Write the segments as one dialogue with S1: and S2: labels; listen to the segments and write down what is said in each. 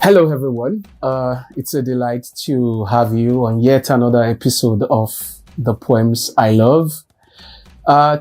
S1: Hello, everyone. It's a delight to have you on yet another episode of the Poems I Love.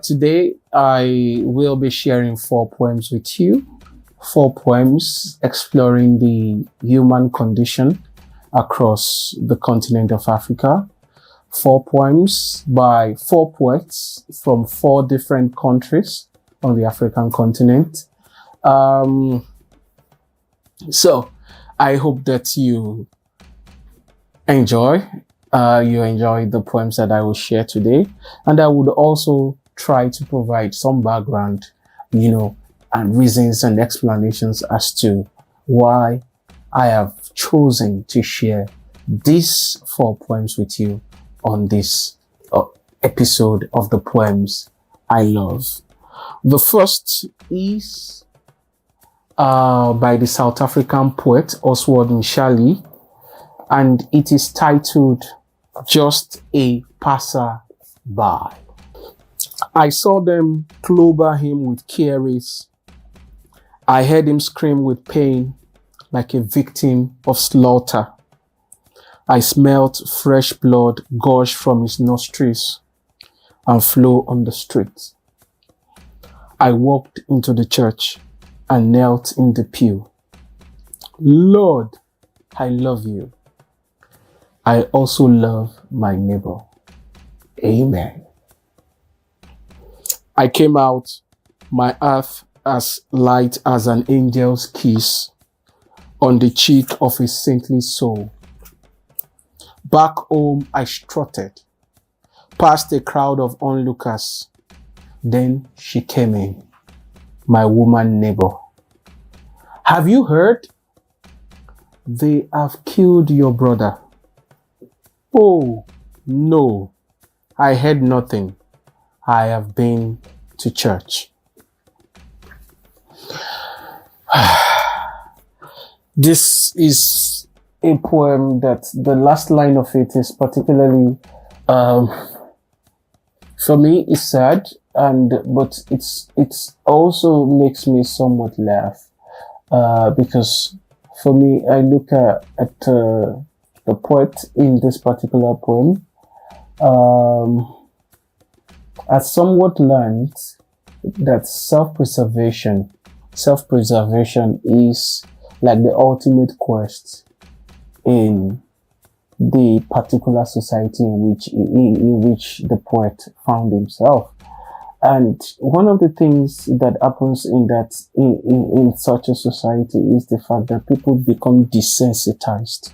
S1: Today, I will be sharing 4 poems with you. 4 poems exploring the human condition across the continent of Africa. 4 poems by 4 poets from 4 different countries on the African continent. So I hope that you enjoy the poems that I will share today, and I would also try to provide some background, and reasons and explanations as to why I have chosen to share these 4 poems with you on this episode of the Poems I Love. The first is by the South African poet Oswald Mtshali, and it is titled Just a Passerby. I saw them clobber him with carries. I heard him scream with pain like a victim of slaughter. I smelt fresh blood gush from his nostrils and flow on the street. I walked into the church and knelt in the pew. Lord, I love you. I also love my neighbor. Amen. I came out, my earth as light as an angel's kiss on the cheek of a saintly soul. Back home, I strutted, past a crowd of onlookers. Then she came in, my woman neighbor. Have you heard? They have killed your brother. Oh, no, I heard nothing. I have been to church. This is a poem that the last line of it is particularly, for me, it's sad, but it's also makes me somewhat laugh, because for me, I look at the poet in this particular poem, as somewhat learned that self-preservation is like the ultimate quest in the particular society in which the poet found himself. And one of the things that happens in such a society is the fact that people become desensitized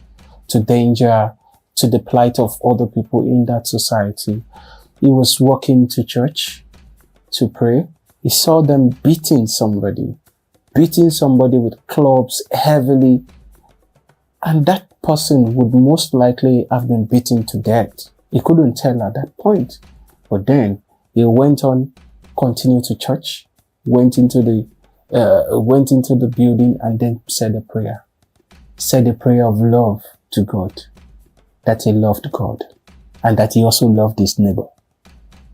S1: to danger, to the plight of other people in that society. He was walking to church to pray. He saw them beating somebody with clubs heavily, and that person would most likely have been beaten to death. He couldn't tell at that point, but then he went on, continued to church, went into the building, and then said a prayer of love to God, that he loved God and that he also loved his neighbor.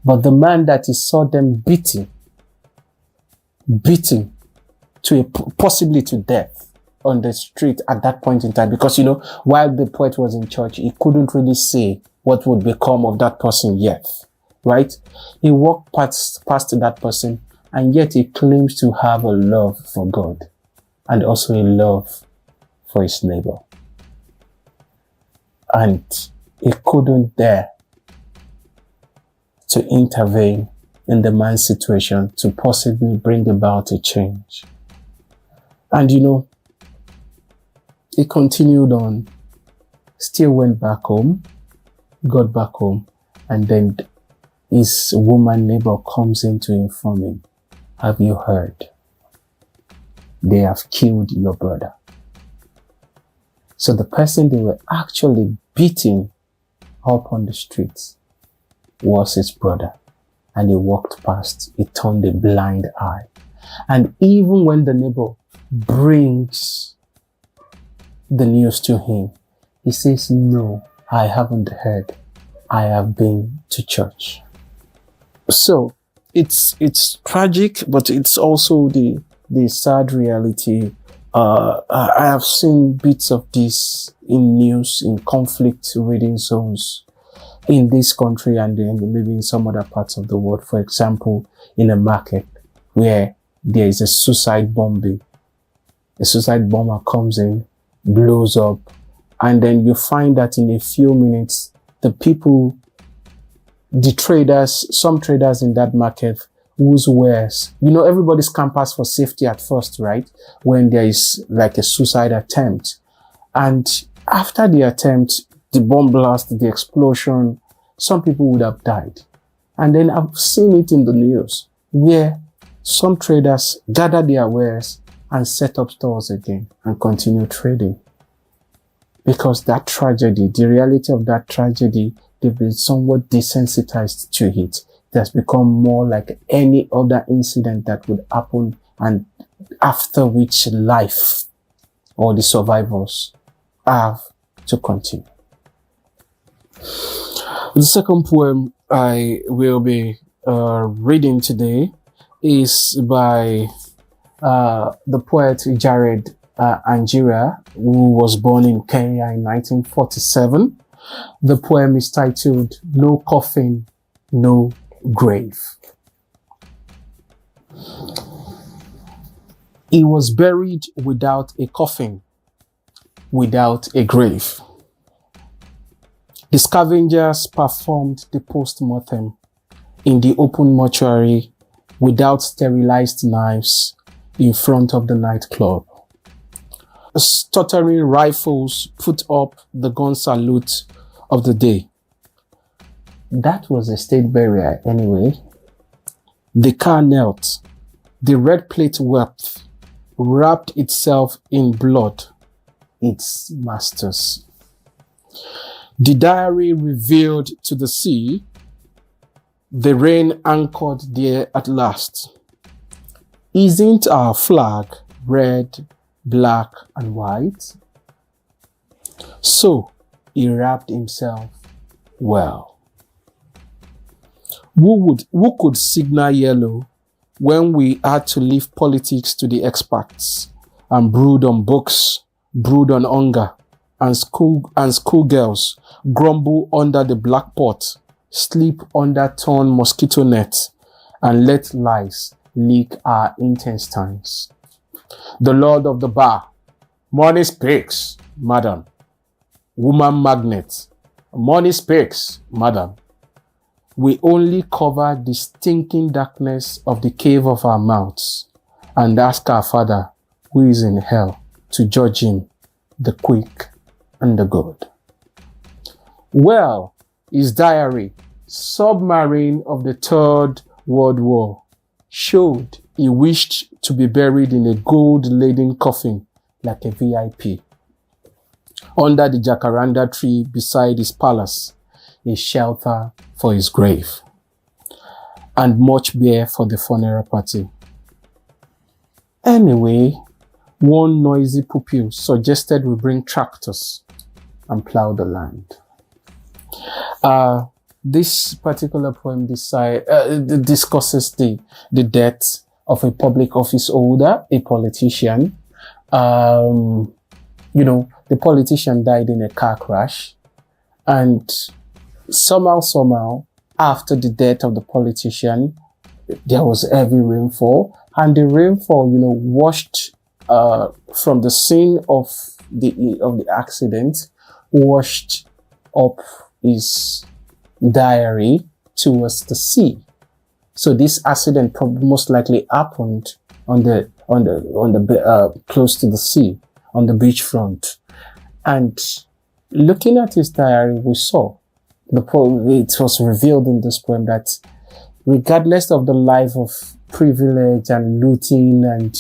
S1: But the man that he saw them beating to possibly to death on the street at that point in time, because while the poet was in church, he couldn't really say what would become of that person yet, right? He walked past that person, and yet he claims to have a love for God and also a love for his neighbor. And he couldn't dare to intervene in the man's situation to possibly bring about a change. And he continued on, still went back home, got back home, and then his woman neighbor comes in to inform him, have you heard? They have killed your brother. So the person they were actually beating up on the streets was his brother. And he walked past, he turned a blind eye. And even when the neighbor brings the news to him, he says, no, I haven't heard. I have been to church. So it's tragic, but it's also the sad reality I have seen bits of this in news, in conflict reading zones in this country and then maybe in some other parts of the world. For example, in a market where there is a suicide bombing. A suicide bomber comes in, blows up, and then you find that in a few minutes, the people, the traders, some traders in that market whose wares, everybody scampers for safety at first, right? When there is like a suicide attempt. And after the attempt, the bomb blast, the explosion, some people would have died. And then I've seen it in the news where some traders gather their wares and set up stores again and continue trading. Because that tragedy, the reality of that tragedy, they've been somewhat desensitized to it. It has become more like any other incident that would happen and after which life or the survivors have to continue. The second poem I will be reading today is by the poet Jared Angira, who was born in Kenya in 1947. The poem is titled No Coffin, No Grave. He was buried without a coffin, without a grave. The scavengers performed the post-mortem in the open mortuary without sterilized knives in front of the nightclub. Stuttering rifles put up the gun salute of the day. That was a state burial anyway. The car knelt. The red plate wept, wrapped itself in blood, its masters. The diary revealed to the sea. The rain anchored there at last. Isn't our flag red, black, and white? So he wrapped himself well. Who could signal yellow when we had to leave politics to the experts and brood on books, brood on hunger, and schoolgirls grumble under the black pot, sleep under torn mosquito nets, and let lies leak our intestines? The Lord of the Bar, money speaks, madam. Woman magnet, money speaks, madam. We only cover the stinking darkness of the cave of our mouths and ask our Father, who is in hell, to judge him, the quick and the good. Well, his diary, Submarine of the Third World War, showed he wished to be buried in a gold-laden coffin like a VIP. Under the jacaranda tree beside his palace, a shelter for his grave, and much beer for the funeral party. Anyway, one noisy pupil suggested we bring tractors and plow the land. This particular poem discusses the death of a public office holder, a politician. The politician died in a car crash, and somehow, after the death of the politician, there was heavy rainfall, and the rainfall, washed from the scene of the accident, washed up his diary towards the sea. So this accident probably most likely happened on the close to the sea, on the beachfront. And looking at his diary, we saw it was revealed in this poem that regardless of the life of privilege and looting and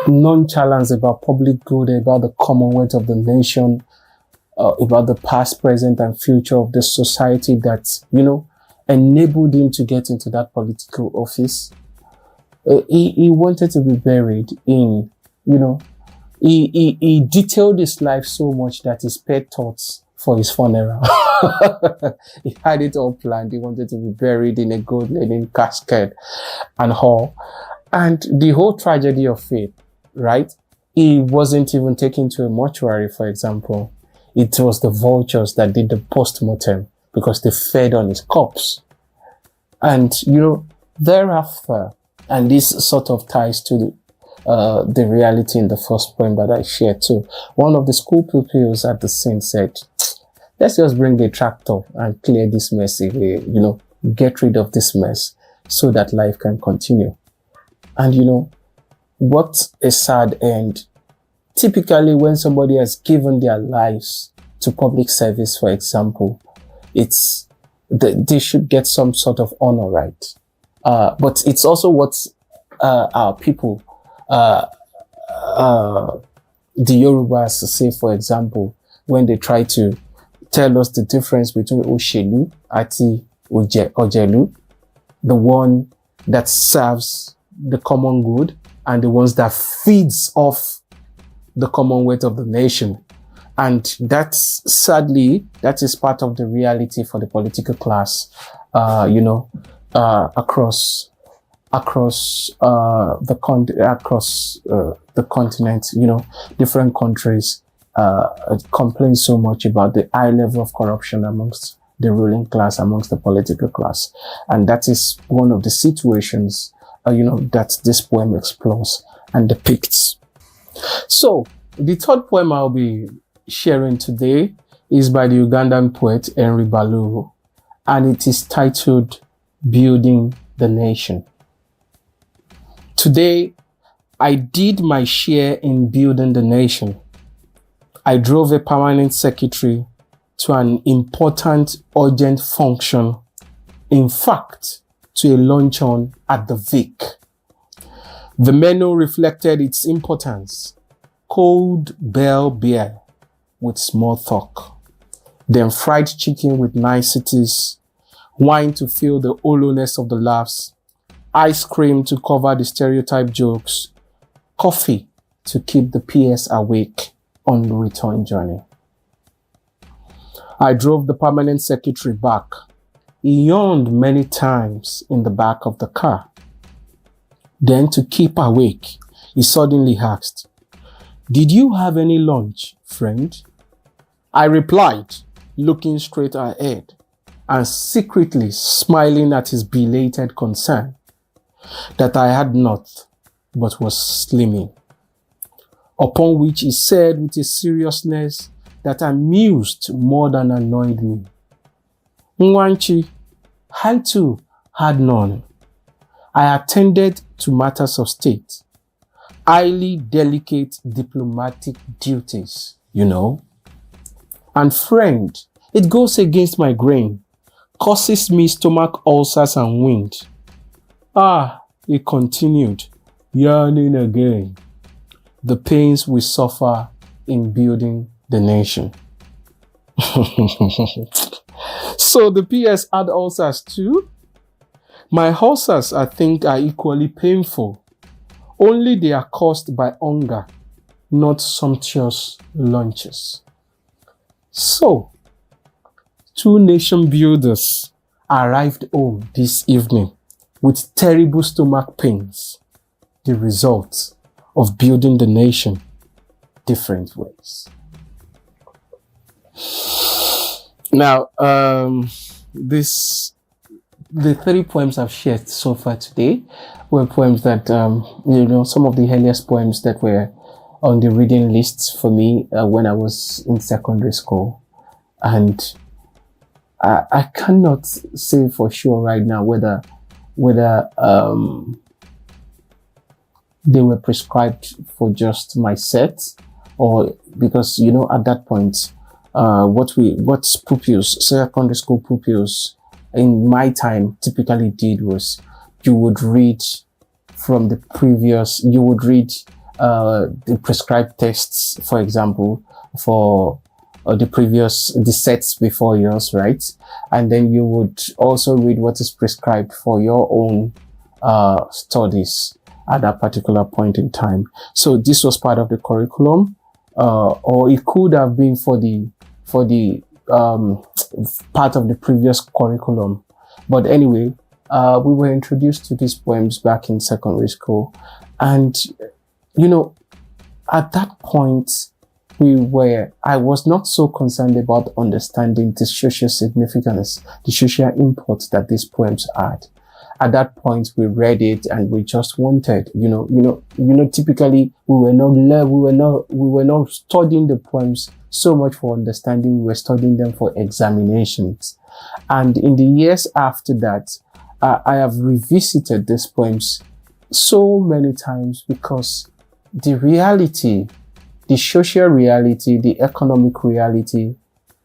S1: nonchalance about public good, about the commonwealth of the nation, about the past, present, and future of the society that, enabled him to get into that political office. He wanted to be buried in, he detailed his life so much that he spared thoughts for his funeral. He had it all planned. He wanted to be buried in a gold-laden casket and all. And the whole tragedy of it, right? He wasn't even taken to a mortuary, for example. It was the vultures that did the post-mortem because they fed on his corpse. And, thereafter, and this sort of ties to the reality in the first poem that I shared too. One of the school pupils at the scene said, let's just bring a tractor and clear this mess away, get rid of this mess so that life can continue. And what a sad end. Typically, when somebody has given their lives to public service, for example, they should get some sort of honor, right? But it's also what our people, the Yorubas say, for example, when they try to tell us the difference between Oshelu ati Ojelu, the one that serves the common good and the ones that feeds off the commonwealth of the nation. And sadly, that is part of the reality for the political class, across the continent. Different countries complain so much about the high level of corruption amongst the ruling class, amongst the political class. And that is one of the situations, that this poem explores and depicts. So, the third poem I'll be sharing today is by the Ugandan poet Barlow, and it is titled Building the Nation. Today, I did my share in building the nation. I drove a permanent secretary to an important, urgent function. In fact, to a luncheon at the Vic. The menu reflected its importance. Cold bell beer with small talk. Then fried chicken with niceties. Wine to fill the hollowness of the laughs. Ice cream to cover the stereotype jokes. Coffee to keep the PS awake on the return journey. I drove the permanent secretary back. He yawned many times in the back of the car. Then, to keep awake, he suddenly asked, "Did you have any lunch, friend?" I replied, looking straight ahead and secretly smiling at his belated concern, that I had not, but was slimming. Upon which he said with a seriousness that amused more than annoyed me, "Nwanchi, I too had none. I attended to matters of state, highly delicate diplomatic duties, And friend, it goes against my grain, causes me stomach ulcers and wind." He continued, yawning again. The pains we suffer in building the nation. So the PS had ulcers too? My ulcers, I think, are equally painful. Only they are caused by hunger, not sumptuous lunches. So, two nation builders arrived home this evening with terrible stomach pains, the result of building the nation different ways. Now, the 3 poems I've shared so far today were poems that, some of the earliest poems that were on the reading lists for me when I was in secondary school. And I cannot say for sure right now whether they were prescribed for just my set, or because, at that point, what pupils, secondary school pupils in my time typically did was you would read the prescribed texts, for example, for the sets before yours, right? And then you would also read what is prescribed for your own studies at that particular point in time. So this was part of the curriculum, or it could have been for the part of the previous curriculum. But anyway, we were introduced to these poems back in secondary school. And, you know, at that point, I was not so concerned about understanding the social significance, the social import that these poems had. At that point, we read it and we just wanted, typically we were not studying the poems so much for understanding. We were studying them for examinations. And in the years after that, I have revisited these poems so many times because the reality, the social reality, the economic reality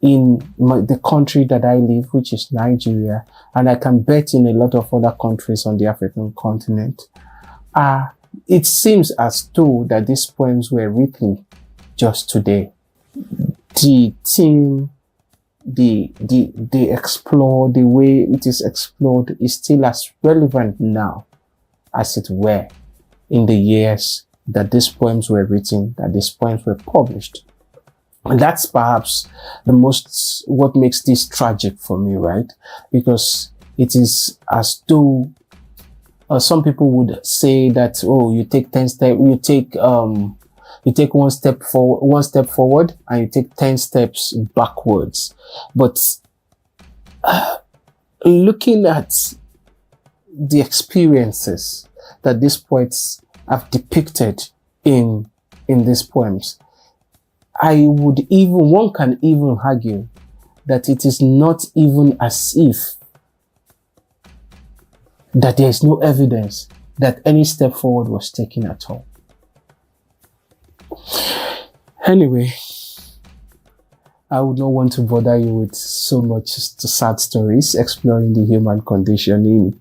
S1: in the country that I live, which is Nigeria, and I can bet in a lot of other countries on the African continent, it seems as though that these poems were written just today. The theme, they explore, the way it is explored is still as relevant now as it were in the years that these poems were written, that these poems were published. And that's perhaps what makes this tragic for me, right? Because it is as though some people would say that, oh, you take one step forward and you take 10 steps backwards. But looking at the experiences that these poets have depicted in these poems, one can even argue that it is not even as if that there is no evidence that any step forward was taken at all. Anyway, I would not want to bother you with so much sad stories exploring the human condition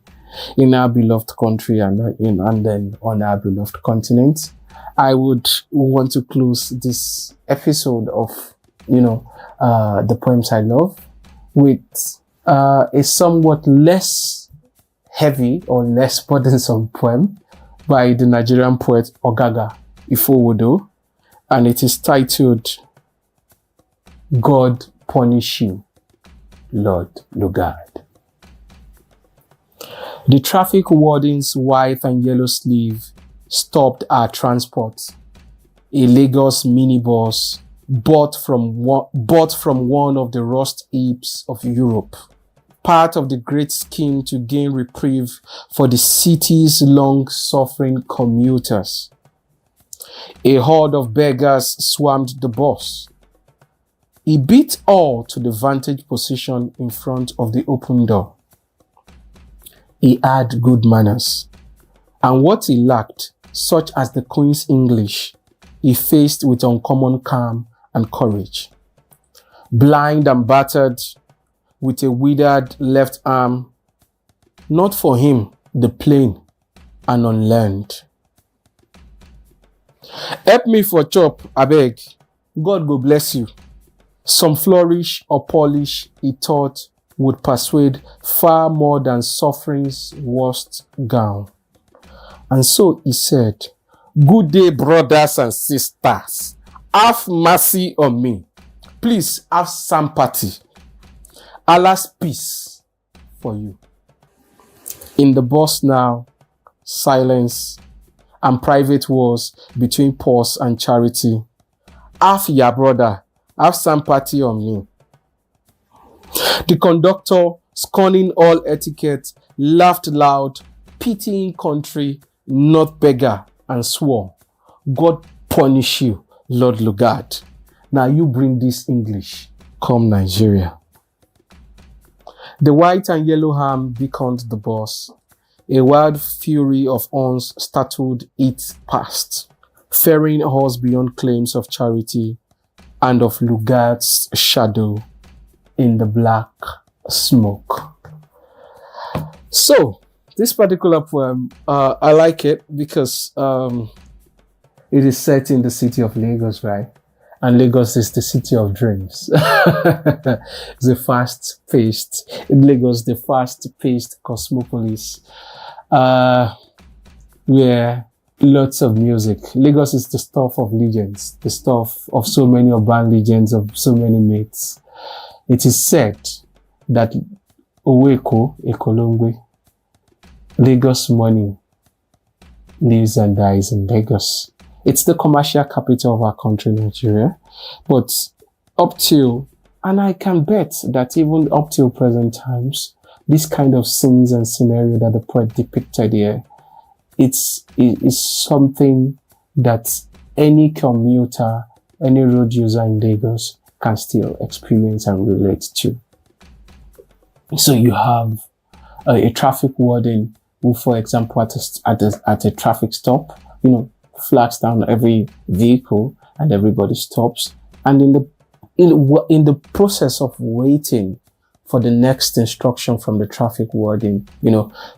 S1: in our beloved country and then on our beloved continent. I would want to close this episode of, the poems I love with a somewhat less heavy or less burdensome poem by the Nigerian poet Ogaga, Ifowodo, and it is titled, God Punish You, Lord Lugard. The traffic warden's white and yellow sleeve stopped our transport. A Lagos minibus bought from one of the rust heaps of Europe. Part of the great scheme to gain reprieve for the city's long-suffering commuters. A horde of beggars swarmed the bus. He beat all to the vantage position in front of the open door. He had good manners, and what he lacked, such as the Queen's English, he faced with uncommon calm and courage. Blind and battered, with a withered left arm, not for him, the plain and unlearned. Help me for chop, abeg. God go bless you. Some flourish or polish, he thought, would persuade far more than suffering's worst gown. And so he said, good day, brothers and sisters. Have mercy on me. Please have sympathy. Allah's peace for you. In the bus now, silence and private wars between pause and charity. Have your brother, have sympathy on me. The conductor, scorning all etiquette, laughed loud, pitying country, not beggar, and swore, God punish you, Lord Lugard. Now you bring this English. Come, Nigeria. The white and yellow arm beckoned the bus. A wild fury of horns startled it past, ferrying us beyond claims of charity and of Lugard's shadow in the black smoke. So, this particular poem, I like it because it is set in the city of Lagos, right? And Lagos is the city of dreams. It's a fast-paced, Lagos, the fast-paced cosmopolis, where lots of music. Lagos is the stuff of legends, the stuff of so many urban legends, of so many myths. It is said that Oweko Ekolongwe, Lagos money lives and dies in Lagos. It's the commercial capital of our country, Nigeria. But up till, and I can bet that even up till present times, this kind of scenes and scenario that the poet depicted here, it's something that any commuter, any road user in Lagos can still experience and relate to. So you have a traffic warden who, for example, at a traffic stop, flags down every vehicle and everybody stops. And in the process of waiting for the next instruction from the traffic warden,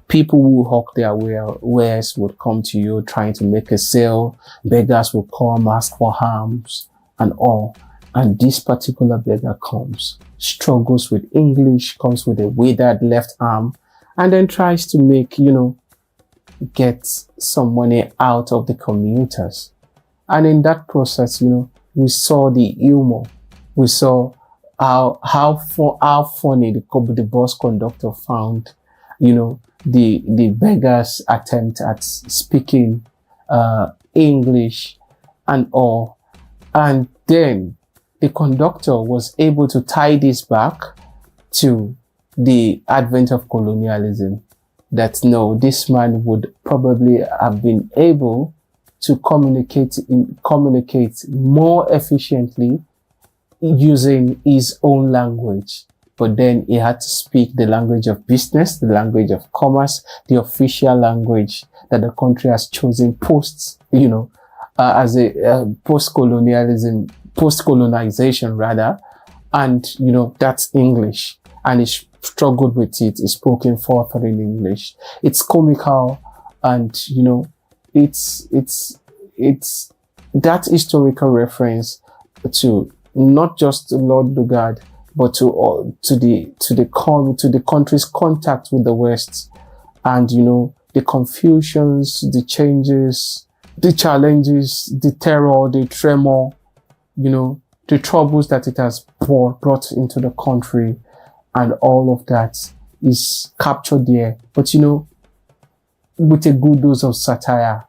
S1: people who hawk their wares would come to you trying to make a sale. Beggars will come, ask for alms and all. And this particular beggar comes, struggles with English, comes with a withered left arm, and then tries to make, get some money out of the commuters. And in that process, we saw the humor. We saw how funny the bus conductor found, the beggar's attempt at speaking English and all. And then the conductor was able to tie this back to the advent of colonialism. That no, this man would probably have been able to communicate more efficiently using his own language. But then he had to speak the language of business, the language of commerce, the official language that the country has chosen as a post-colonization rather. And, that's English. And he struggled with it. He spoke in further in English. It's comical, and, it's that historical reference to not just Lord Lugard, but to the country's contact with the West, and the confusions, the changes, the challenges, the terror, the tremor, the troubles that it has brought into the country, and all of that is captured there. But with a good dose of satire.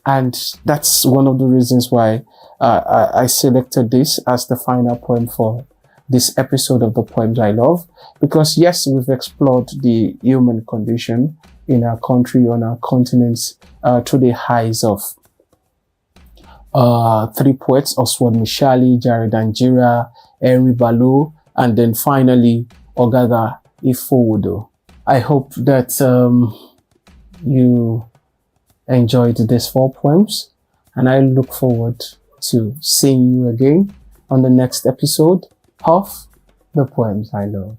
S1: And that's one of the reasons why I selected this as the final poem for this episode of the Poems I Love. Because yes, we've explored the human condition in our country, on our continents, through the eyes of three poets: Oswald, Mtshali, Angira, Barlow, and then finally Ogaga, Ifowodo. I hope that you enjoyed these 4 poems, and I look forward to seeing you again on the next episode of the Poems I Love.